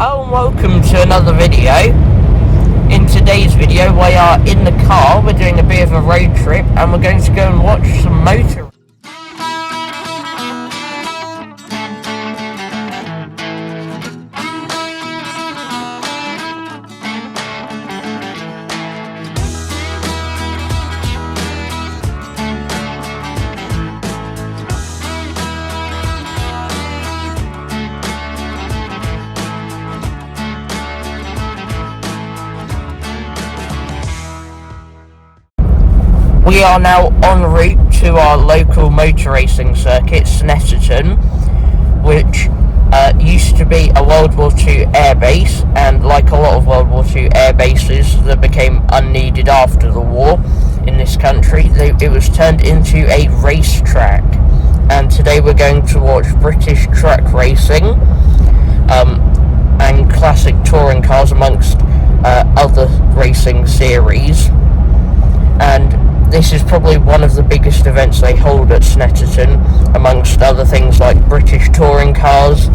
Hello and welcome to another video. In today's video we are in the car, we're doing a bit of a road trip and we're going to go and watch some motor. We are now en route to our local motor racing circuit, Snetterton, which used to be a World War II air base, and like a lot of World War II air bases that became unneeded after the war in this country, it was turned into a racetrack. And today we're going to watch British truck racing and classic touring cars amongst other racing series. And this is probably one of the biggest events they hold at Snetterton, amongst other things like British touring cars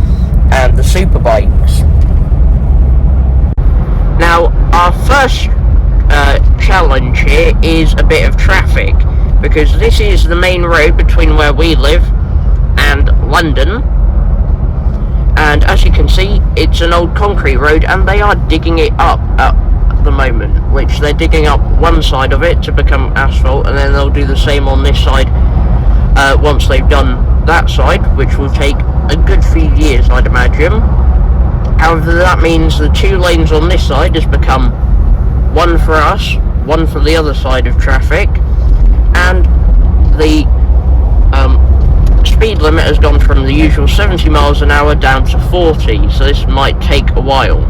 and the superbikes. Now, our first challenge here is a bit of traffic, because this is the main road between where we live and London. And as you can see, it's an old concrete road and they are digging it up at the moment, which they're digging up one side of it to become asphalt, and then they'll do the same on this side once they've done that side, which will take a good few years, I'd imagine. However, that means the two lanes on this side has become one for us, one for the other side of traffic, and the speed limit has gone from the usual 70 miles an hour down to 40, so this might take a while.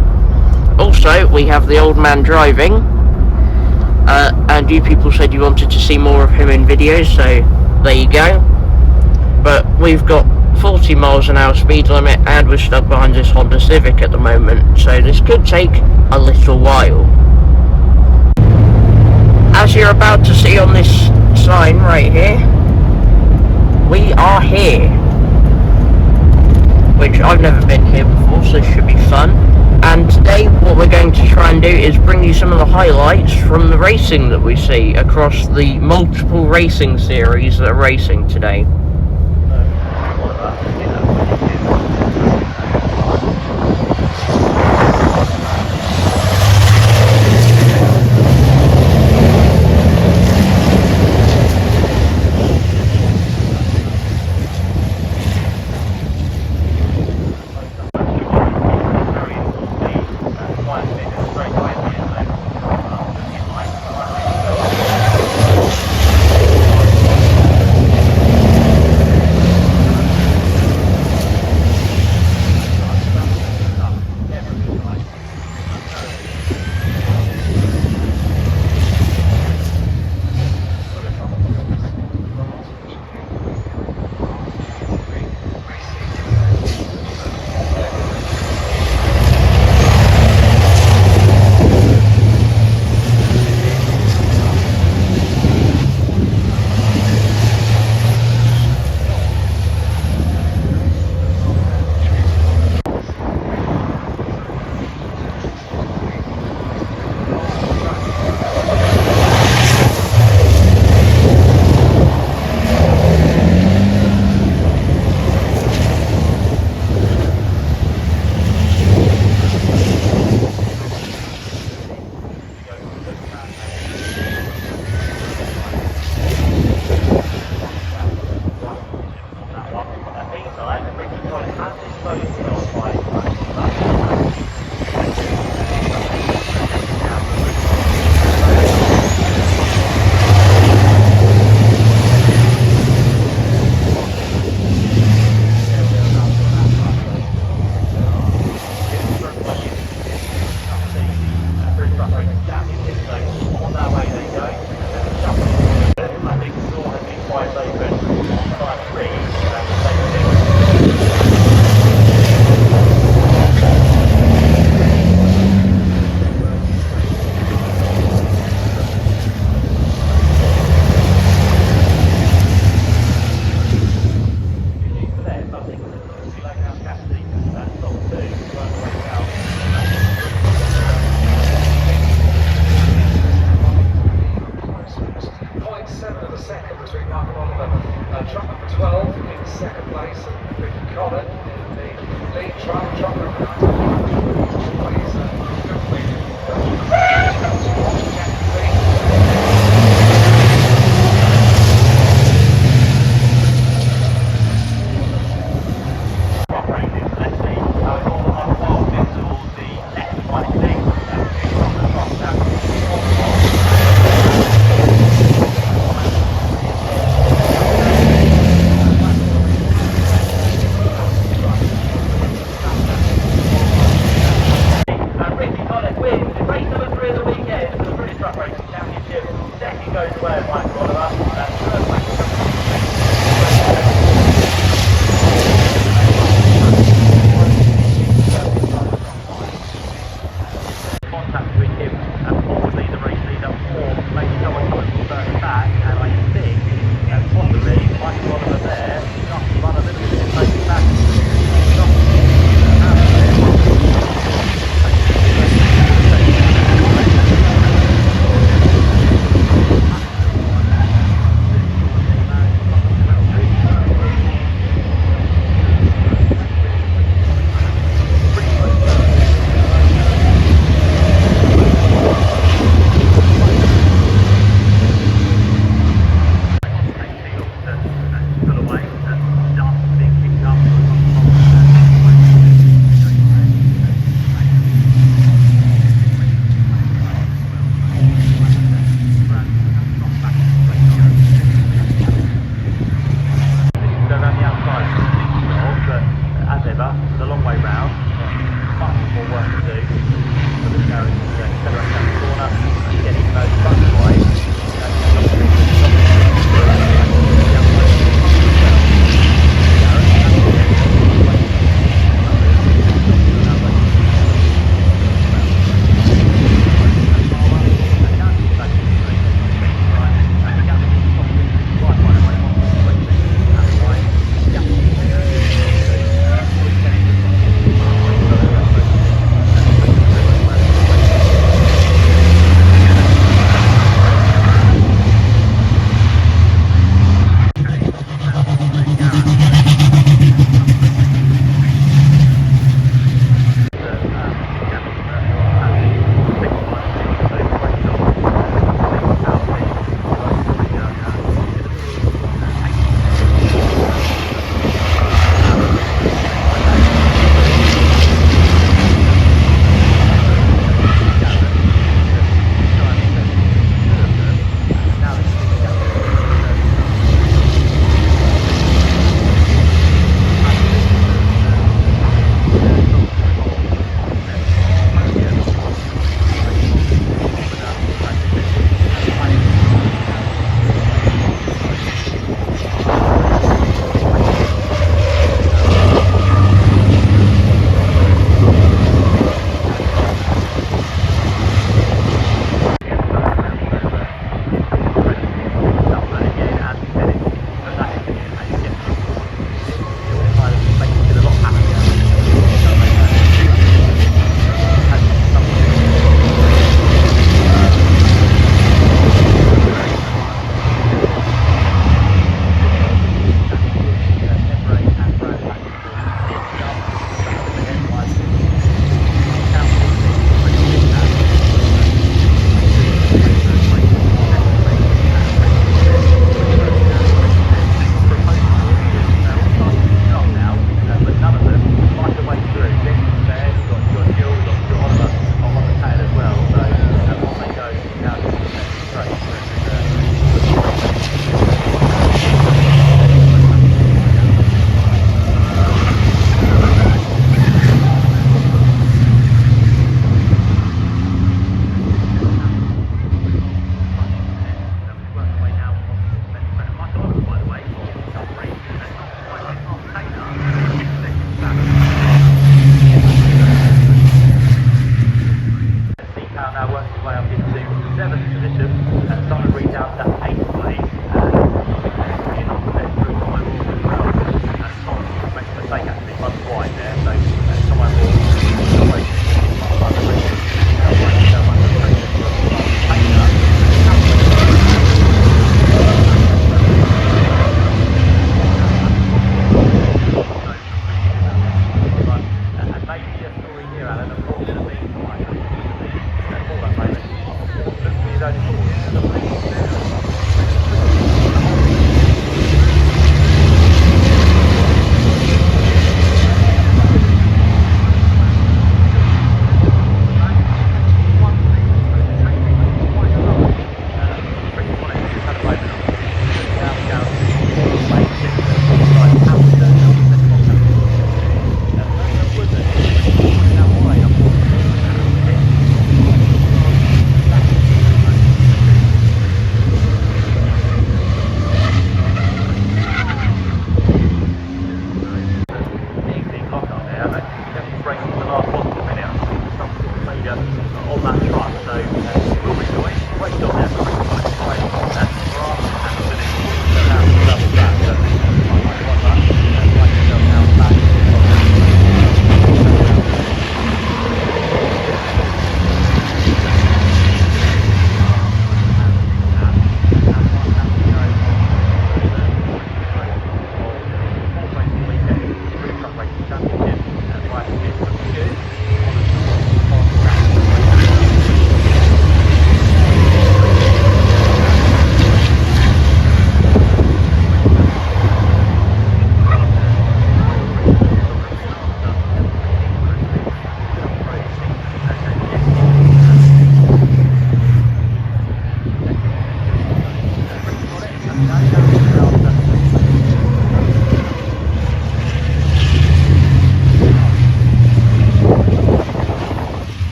Also, we have the old man driving, and you people said you wanted to see more of him in videos, so there you go. But we've got 40 miles an hour speed limit and we're stuck behind this Honda Civic at the moment, so this could take a little while. As you're about to see on this sign right here, we are here, which I've never been here before, so this should be fun. And today what we're going to try and do is bring you some of the highlights from the racing that we see across the multiple racing series that are racing today.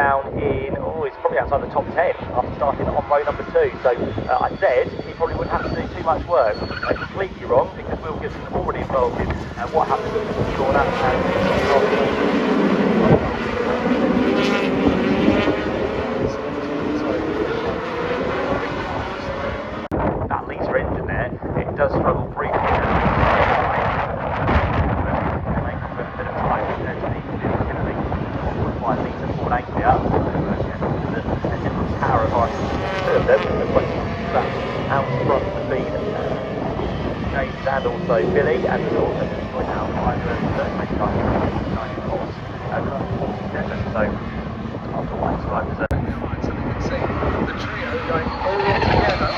down in, it's probably outside the top 10 after starting on row number 2. So I said he probably wouldn't have to do too much work. Completely wrong, because Will Gibson's already involved in what happened with the corner that Lisa engine there, it does struggle briefly. Out front has been James and also Billy, and also joined out by the 30 car, 90 horse, so after one slide was so we can see the trio going all together.